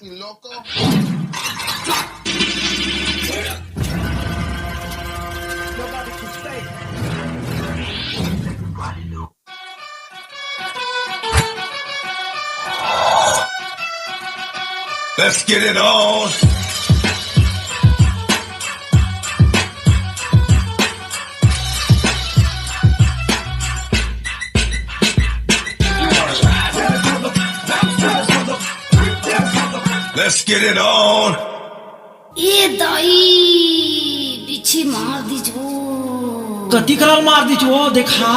así loco. Let's get it on. Let's get it on. ए दाई पीछे मार दीजो कति कराल मार दीजो देखा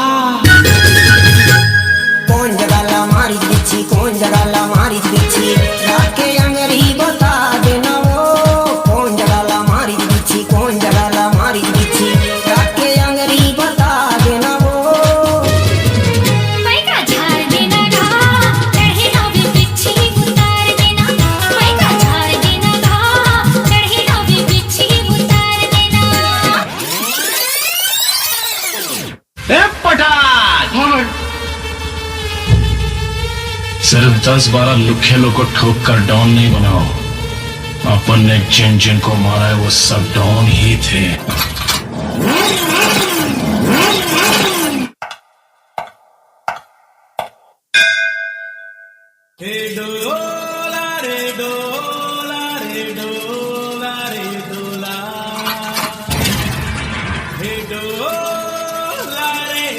कौन जगाला मारी बिच्छी कौन जगाला मारी बिच्छी रात के अंगरी बता देना वो कौन जगाला मारी बिच्छी कौन जगाला मारी बिच्छी रात के अंगरी बता देना वो मैं का झाड़ देना गा लड़े ना भी बिच्छी उतार देना मैं का झाड़ देना गा लड़े ना भी बिच्छी उतार देना ए पटाक सिर्फ 10-12 लुखेलों को ठोक कर डॉन नहीं बनाओ। अपन ने जिन जिन को मारा है वो सब डॉन ही थे। रे डोला रे डोला रे डोला रे डोला रे डोला रे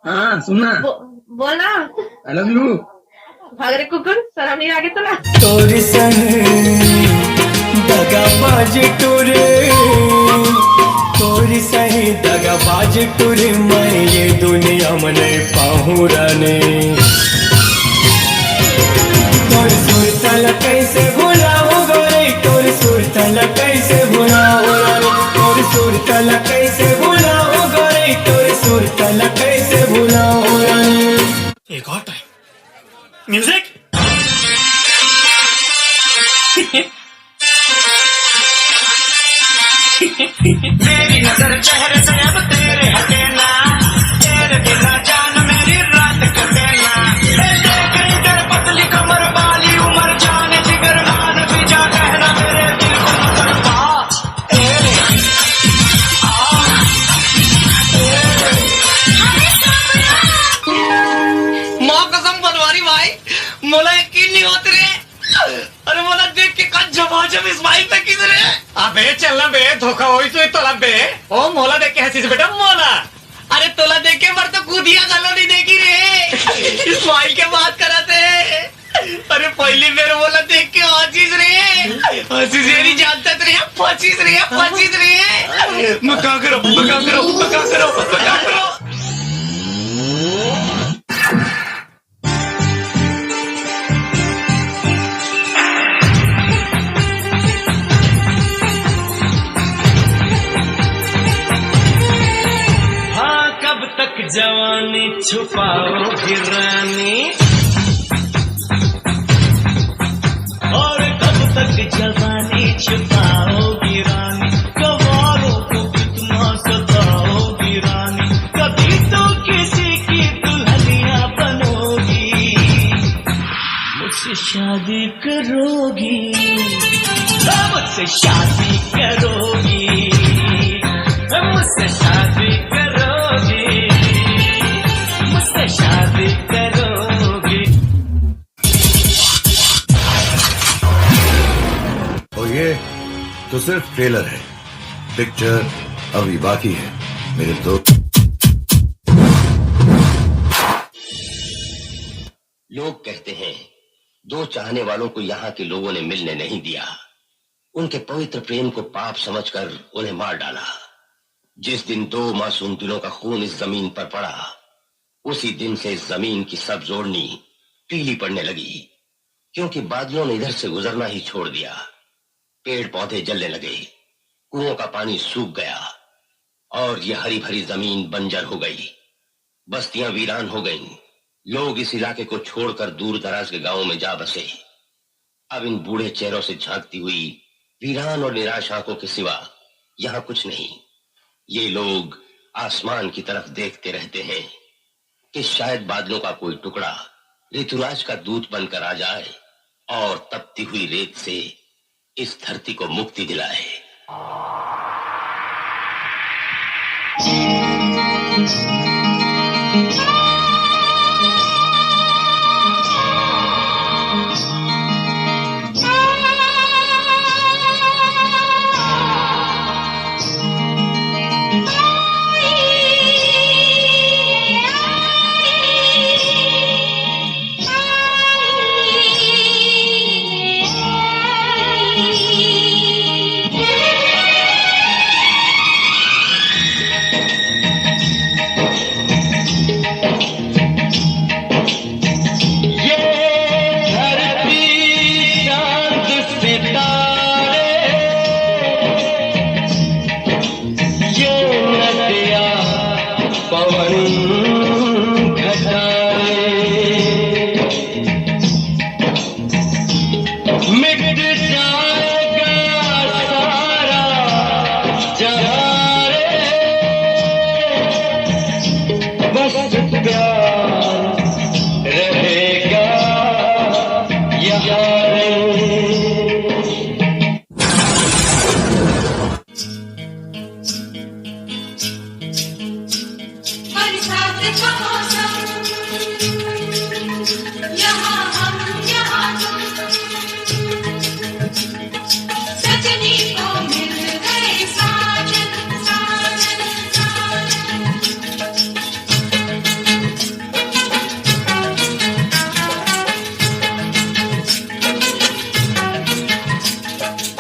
हाँ सुनना बोलना आई लव यू भाग रे कुकुर शर्म नहीं आगे तुला तोरी सही दगाबाज टोरे तोरी सही दगाबाज टोरे मैं ये दुनिया में नहीं पाहूं राने तोर सुरतल कैसे भुलाओ गोरे तोर सुरतल कैसे भुलाओ राने तोर सुरतल कैसे भुलाओ गोरे तोर सुरतल कैसे भुलाओ राने एक और टाइम म्यूजिक मेरी नजर चेहरे से अब तेरे हटे ना तेरे बिना जान मेरी रात कटे ना देख इधर पतली कमर वाली उमर जान जिगर मान भी जा कहना मेरे दिल को मत पा माँ कसम बनवारी भाई मोला यकीन नहीं होते रे अरे मोला देख के कल जमाजम इस्माइल तक किधर है अबे चलना बे धोखा होई तो तोला बे ओ मोला देख के हंसी से बेटा मोला अरे तोला देख के मर तो कूदिया गलो नहीं देखी रे इस्माइल के बात कराते अरे पहली बार मोला देख के हंसीस रे हंसी से नहीं जानता रे पचीस रे मका करो मका करो मका करो मका करो कब तक जवानी छुपाओगी रानी और कब तक जवानी छुपाओगी रानी कवारों को कितना सताओगी रानी कभी तो किसी की दुल्हनिया बनोगी मुझसे शादी करोगी मुझसे शादी करोगी मुझसे शादी करोगी मुझसे शादी करोगी और ये तो सिर्फ ट्रेलर है, पिक्चर अभी बाकी है। मेरे दो लोग कहते हैं दो चाहने वालों को यहाँ के लोगों ने मिलने नहीं दिया। उनके पवित्र प्रेम को पाप समझकर उन्हें मार डाला। जिस दिन दो मासूम दिलों का खून इस जमीन पर पड़ा, उसी दिन से इस जमीन की सब जोड़नी पीली पड़ने लगी, क्योंकि बादलों ने इधर से गुजरना ही छोड़ दिया। पेड़ पौधे जलने लगे, कुओं का पानी सूख गया और यह हरी भरी जमीन बंजर हो गई। बस्तियां वीरान हो गईं। लोग इस इलाके को छोड़कर दूर दराज के गांवों में जा बसे। अब इन बूढ़े चेहरों से झांकती हुई वीरान और निराश आंखों के सिवा यहाँ कुछ नहीं। ये लोग आसमान की तरफ देखते रहते हैं कि शायद बादलों का कोई टुकड़ा ऋतुराज का दूत बनकर आ जाए और तपती हुई रेत से इस धरती को मुक्ति दिलाए।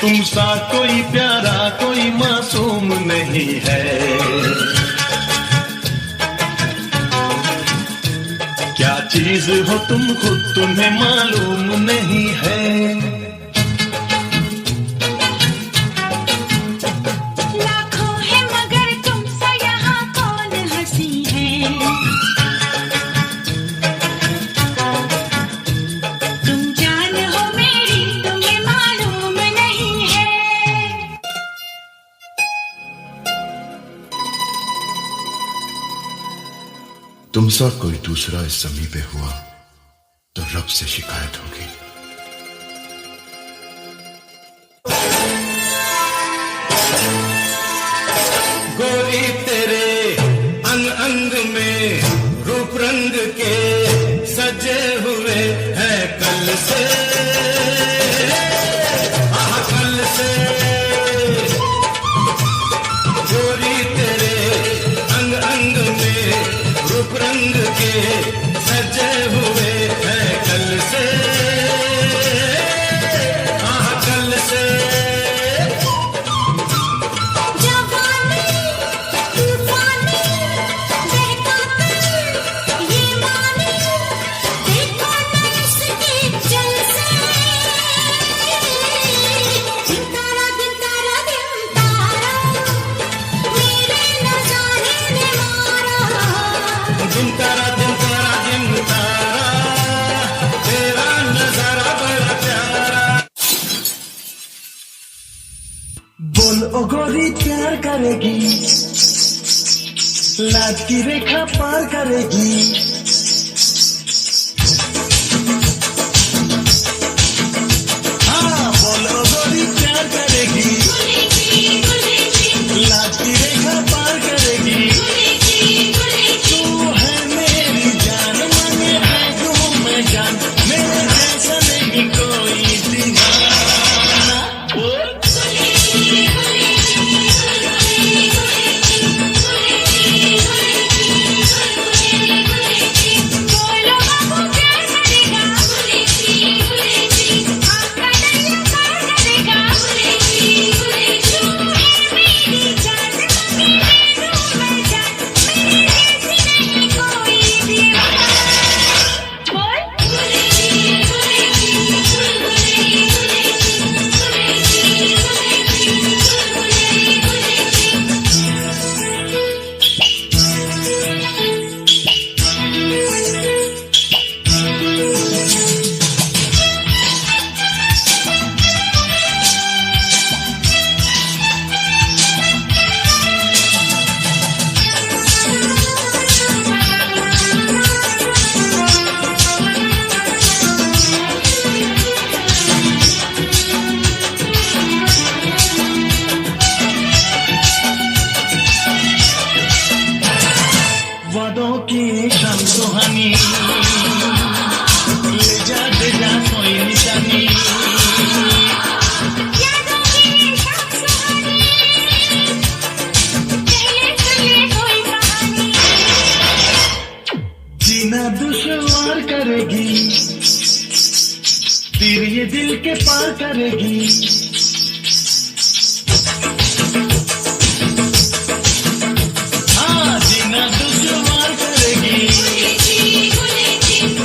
तुम सा कोई प्यारा कोई मासूम नहीं है, क्या चीज हो तुम खुद तुम्हें मालूम नहीं है। लाखों है मगर तुम सा यहाँ कौन हंसी है। तुम जान हो मेरी तुम्हें मालूम नहीं है। तुम सा कोई दूसरा इस जमीन पे हुआ तो रब से शिकायत होगी। गोरी तेरे अंग अंग में रूप रंग के सजे हुए हैं कल से, कल से। गोरी तेरे अंग अंग में रूप रंग के सजे हुए हैं कल से, कल से। जवानी तूफानी बहका ये मानी देखो न इसके जल से। दिन तारा दिन तारा दिन तारा मेरे नजारे ने मारा। दिन तारा दिन तारा दिन तारा तेरा नजारा बड़ा प्यारा। बोल ओ गोरी प्यार करेगी, लाज की रेखा पार करेगी। हाँ बोल ओ गोरी प्यार करेगी, लाज की रेखा पार करेगी। तू है मेरी जान मांगे बेगम में जान, मेरे जैसा नहीं कोई दीवाना। बोल वादों की शाम सुहानी, ले जा दे जा कोई निशानी। यादों की शाम सुहानी, पहले चले कोई कहानी। जीना दुश्वार करेगी, तीर ये दिल के पार करेगी। हाँ, जीना दुश्वार करेगी,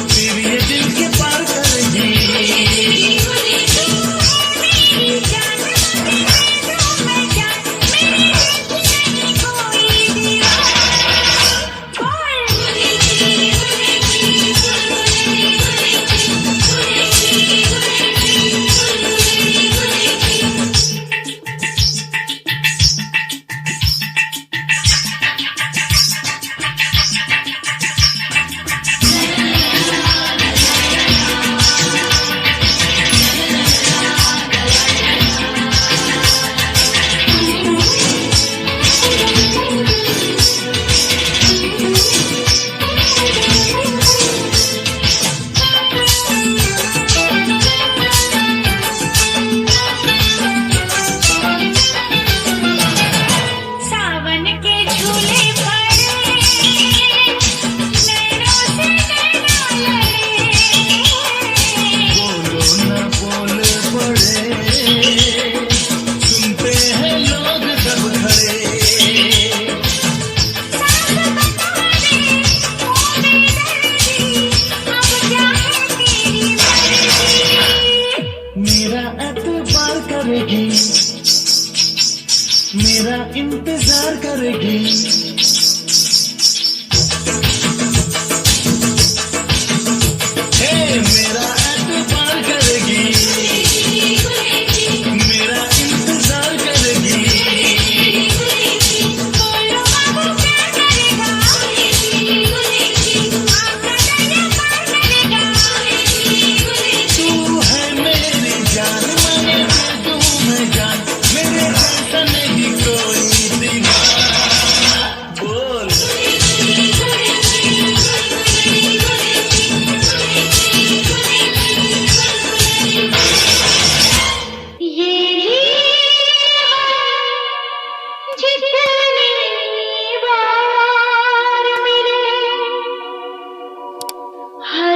तीर ये दिल के पार करेगी। मेरी जान तो मैं जान, मेरे नहीं कोई दीवार। सावन के झूले पड़े, नैनों से नैना लड़े। बोलो न बोल पड़े, सुनते हैं लोग सब खड़े। साथ बता दे ओ बेदर्दी, अब क्या है तेरी मर्जी। मेरा एतबार करेगी, मेरा इंतजार करेगी। हे मेरा एतबार करेगी, मेरा इंतजार करेगी। बोलो अब क्या करेगा, आपका दरिया पार करेगा। तू है मेरी जान, मैं दे दूं मैं जान, मेरे जैसा नहीं कोई दीवाना। बोल ये जीवन जितनी बार मिले, हर